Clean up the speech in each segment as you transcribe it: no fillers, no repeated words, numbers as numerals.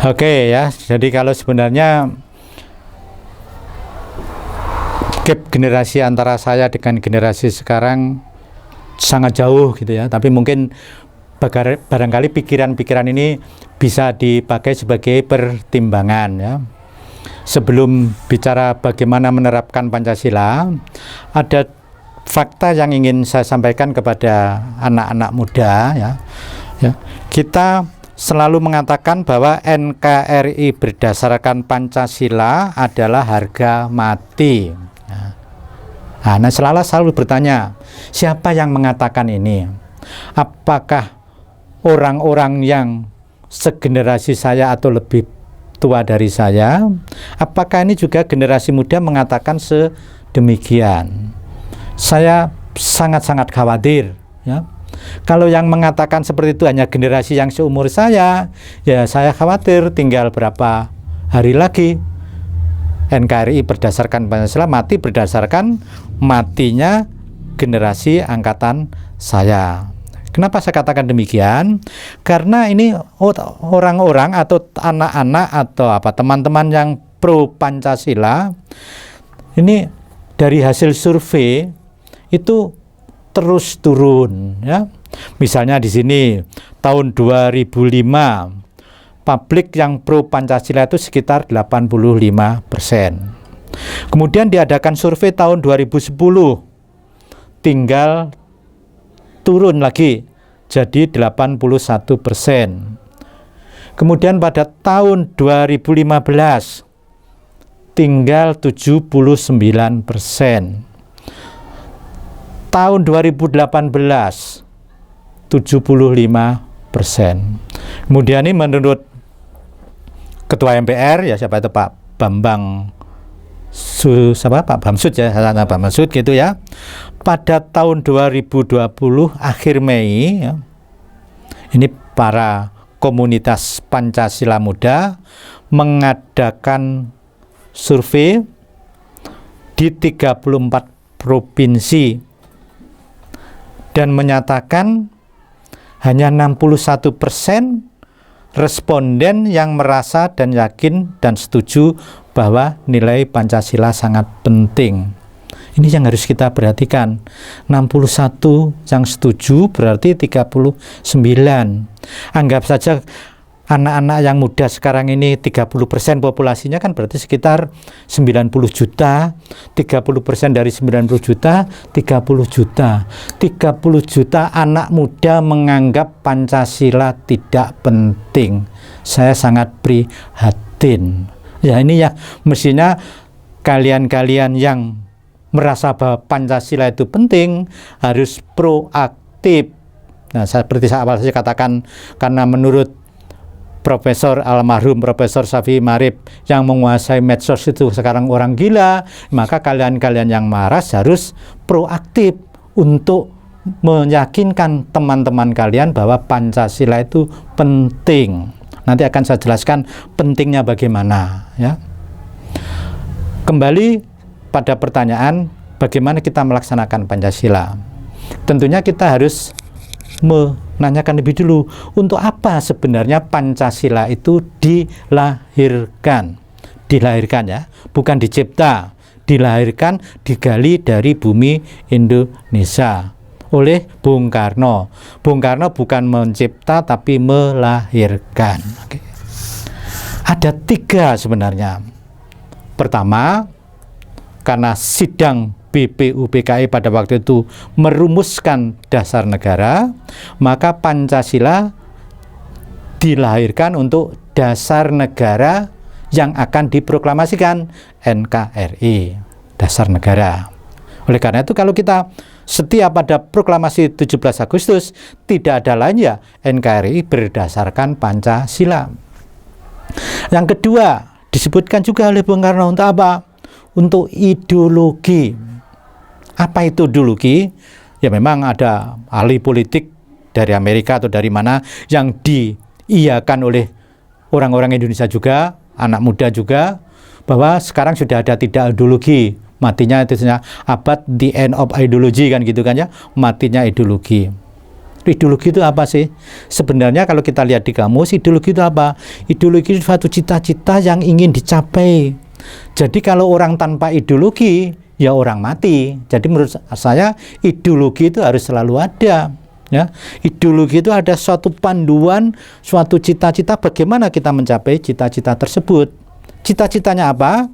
Oke ya, jadi kalau sebenarnya gap generasi antara saya dengan generasi sekarang sangat jauh gitu ya, tapi mungkin barangkali pikiran-pikiran ini bisa dipakai sebagai pertimbangan ya. Sebelum bicara bagaimana menerapkan Pancasila, ada fakta yang ingin saya sampaikan kepada anak-anak muda ya. Kita selalu mengatakan bahwa NKRI berdasarkan Pancasila adalah harga mati. Nah, selalu bertanya, siapa yang mengatakan ini? Apakah orang-orang yang segenerasi saya atau lebih tua dari saya? Apakah ini juga generasi muda mengatakan sedemikian? Saya sangat-sangat khawatir ya. Kalau yang mengatakan seperti itu hanya generasi yang seumur saya, ya saya khawatir tinggal berapa hari lagi NKRI berdasarkan Pancasila mati berdasarkan matinya generasi angkatan saya. Kenapa saya katakan demikian? Karena ini orang-orang atau anak-anak atau teman-teman yang pro Pancasila ini dari hasil survei itu terus turun ya. Misalnya di sini tahun 2005 publik yang pro Pancasila itu sekitar 85%. Kemudian diadakan survei tahun 2010 tinggal turun lagi jadi 81%. Kemudian pada tahun 2015 tinggal 79%. Tahun 2018 75%. Kemudian ini menurut Ketua MPR ya siapa itu Pak Bambang Pak Bamsud ya, Pak Bamsud gitu ya. Pada tahun 2020 akhir Mei ya, ini para komunitas Pancasila Muda mengadakan survei di 34 provinsi dan menyatakan hanya 61% responden yang merasa dan yakin dan setuju bahwa nilai Pancasila sangat penting. Ini yang harus kita perhatikan. 61 yang setuju berarti 39. Anggap saja anak-anak yang muda sekarang ini 30% populasinya kan berarti sekitar 90 juta. 30% dari 90 juta 30 juta. 30 juta anak muda menganggap Pancasila tidak penting. Saya sangat prihatin. Ya ini ya mestinya kalian-kalian yang merasa bahwa Pancasila itu penting harus proaktif. Nah, seperti awal saya katakan, karena menurut Profesor almarhum Profesor Syafi'i Ma'arif yang menguasai medsos itu sekarang orang gila, maka kalian-kalian yang maras harus proaktif untuk meyakinkan teman-teman kalian bahwa Pancasila itu penting. Nanti akan saya jelaskan pentingnya bagaimana ya. Kembali pada pertanyaan bagaimana kita melaksanakan Pancasila. Tentunya kita harus menanyakan lebih dulu untuk apa sebenarnya Pancasila itu dilahirkan ya, bukan dicipta, dilahirkan, digali dari bumi Indonesia oleh Bung Karno. Bung Karno bukan mencipta tapi melahirkan. Oke. Ada 3 sebenarnya. Pertama, karena sidang BPUPKI pada waktu itu merumuskan dasar negara, maka Pancasila dilahirkan untuk dasar negara yang akan diproklamasikan, NKRI, dasar negara. Oleh karena itu kalau kita setia pada proklamasi 17 Agustus, tidak ada lain ya NKRI berdasarkan Pancasila. Yang kedua, disebutkan juga oleh Bung Karno untuk apa? Untuk ideologi. Apa itu ideologi? Ya memang ada ahli politik dari Amerika atau dari mana yang diiyakan oleh orang-orang Indonesia juga, anak muda juga, bahwa sekarang sudah ada tidak ideologi. Matinya itu abad the end of ideology kan gitu kan ya, matinya ideologi. Ideologi itu apa sih? Sebenarnya kalau kita lihat di kamus, ideologi itu apa? Ideologi itu suatu cita-cita yang ingin dicapai. Jadi kalau orang tanpa ideologi, ya orang mati. Jadi menurut saya ideologi itu harus selalu ada. Ya, ideologi itu ada suatu panduan, suatu cita-cita bagaimana kita mencapai cita-cita tersebut. Cita-citanya apa?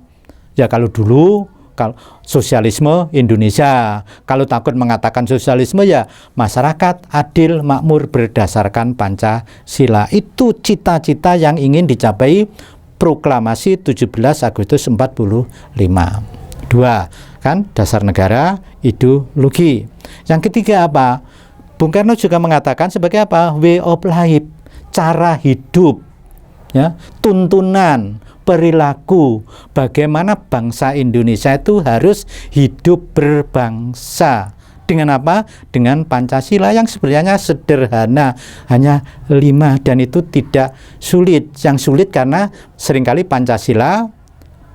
Ya kalau dulu kalau sosialisme Indonesia, kalau takut mengatakan sosialisme ya masyarakat adil makmur berdasarkan Pancasila. Itu cita-cita yang ingin dicapai proklamasi 17 Agustus 45. Dua, kan dasar negara, ideologi. Yang ketiga apa? Bung Karno juga mengatakan sebagai apa? Way of life, cara hidup, ya, tuntunan, perilaku, bagaimana bangsa Indonesia itu harus hidup berbangsa. Dengan apa? Dengan Pancasila yang sebenarnya sederhana, hanya 5 dan itu tidak sulit. Yang sulit karena seringkali Pancasila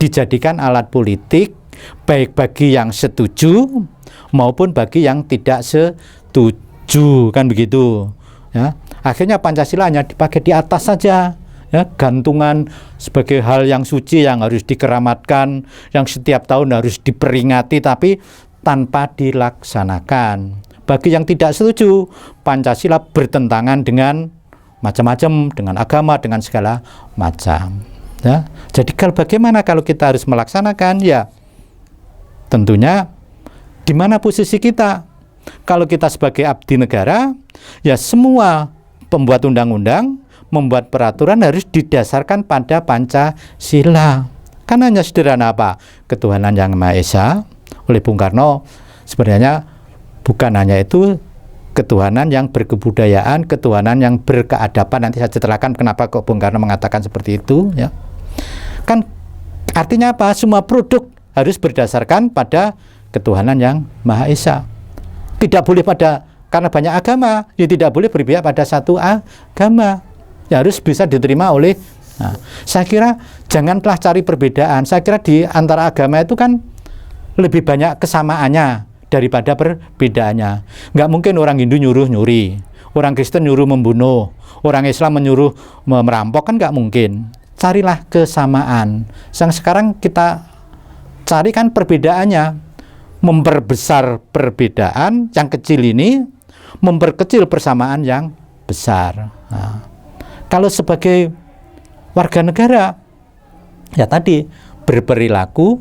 dijadikan alat politik baik bagi yang setuju maupun bagi yang tidak setuju, kan begitu. Ya, akhirnya Pancasila hanya dipakai di atas saja. Ya, gantungan sebagai hal yang suci yang harus dikeramatkan, yang setiap tahun harus diperingati, tapi tanpa dilaksanakan. Bagi yang tidak setuju, Pancasila bertentangan dengan macam-macam, dengan agama, dengan segala macam. Ya, jadi bagaimana kalau kita harus melaksanakan? Ya, tentunya di mana posisi kita? Kalau kita sebagai abdi negara, ya semua pembuat undang-undang, membuat peraturan harus didasarkan pada Pancasila. Kan hanya sederhana apa? Ketuhanan yang Maha Esa. Oleh Bung Karno sebenarnya bukan hanya itu, ketuhanan yang berkebudayaan, ketuhanan yang berkeadaban. Nanti saya ceritakan kenapa kok Bung Karno mengatakan seperti itu, ya. Kan artinya apa? Semua produk harus berdasarkan pada ketuhanan yang Maha Esa. Tidak boleh karena banyak agama, ya tidak boleh berpihak pada satu agama. Ya harus bisa diterima oleh. Nah, saya kira janganlah cari perbedaan. Saya kira di antara agama itu kan lebih banyak kesamaannya daripada perbedaannya. Nggak mungkin orang Hindu nyuruh nyuri, orang Kristen nyuruh membunuh, orang Islam menyuruh merampok, kan nggak mungkin. Carilah kesamaan. Yang sekarang kita cari kan perbedaannya, memperbesar perbedaan yang kecil ini, memperkecil persamaan yang besar. Nah, kalau sebagai warga negara, ya tadi berperilaku,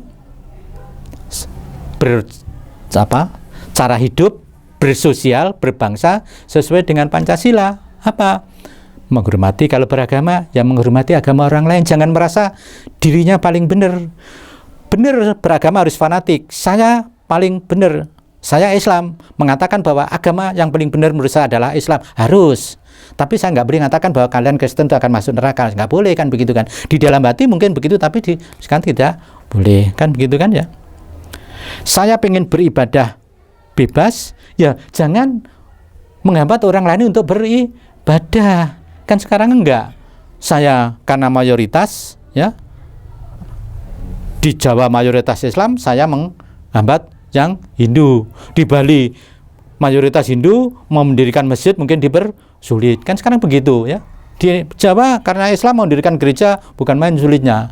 cara hidup, bersosial, berbangsa sesuai dengan Pancasila. Apa? Menghormati, kalau beragama, ya menghormati agama orang lain. Jangan merasa dirinya paling benar. Benar beragama harus fanatik. Saya paling benar. Saya Islam, mengatakan bahwa agama yang paling benar menurut saya adalah Islam. Harus. Tapi saya nggak boleh mengatakan bahwa kalian Kristen itu akan masuk neraka. Nggak boleh, kan begitu kan. Di dalam hati mungkin begitu, tapi sekarang tidak boleh, kan begitu kan ya. Saya pengen beribadah bebas, ya jangan menghambat orang lain untuk beribadah. Kan sekarang enggak. Saya karena mayoritas, ya, di Jawa mayoritas Islam, saya menghambat yang Hindu. Di Bali mayoritas Hindu mau mendirikan masjid mungkin dipersulit. Kan sekarang begitu, ya. Di Jawa karena Islam mau mendirikan gereja bukan main sulitnya.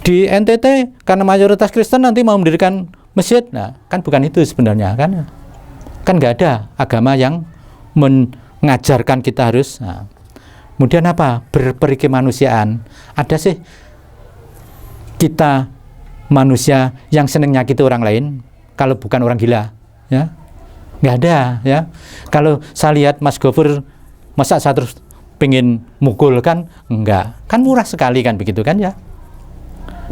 Di NTT karena mayoritas Kristen nanti mau mendirikan masjid. Nah, kan bukan itu sebenarnya, kan. Kan nggak ada agama yang mengajarkan kita harus. Nah, kemudian apa? Berperi kemanusiaan. Ada sih kita manusia yang senang nyakiti orang lain kalau bukan orang gila, ya. Nggak ada, ya. Kalau saya lihat Mas Gofur, masa saya terus pengen mukul, kan enggak. Kan murah sekali, kan begitu kan, ya.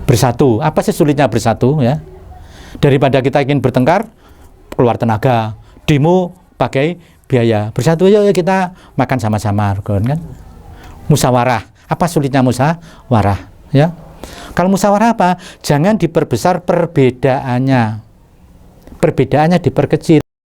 Bersatu, apa sih sulitnya bersatu, ya. Daripada kita ingin bertengkar, keluar tenaga, demo pakai biaya. Bersatu, yuk kita makan sama-sama, kan. Musyawarah, apa sulitnya musyawarah, ya. Kalau musyawarah apa? Jangan diperbesar perbedaannya. Perbedaannya diperkecil.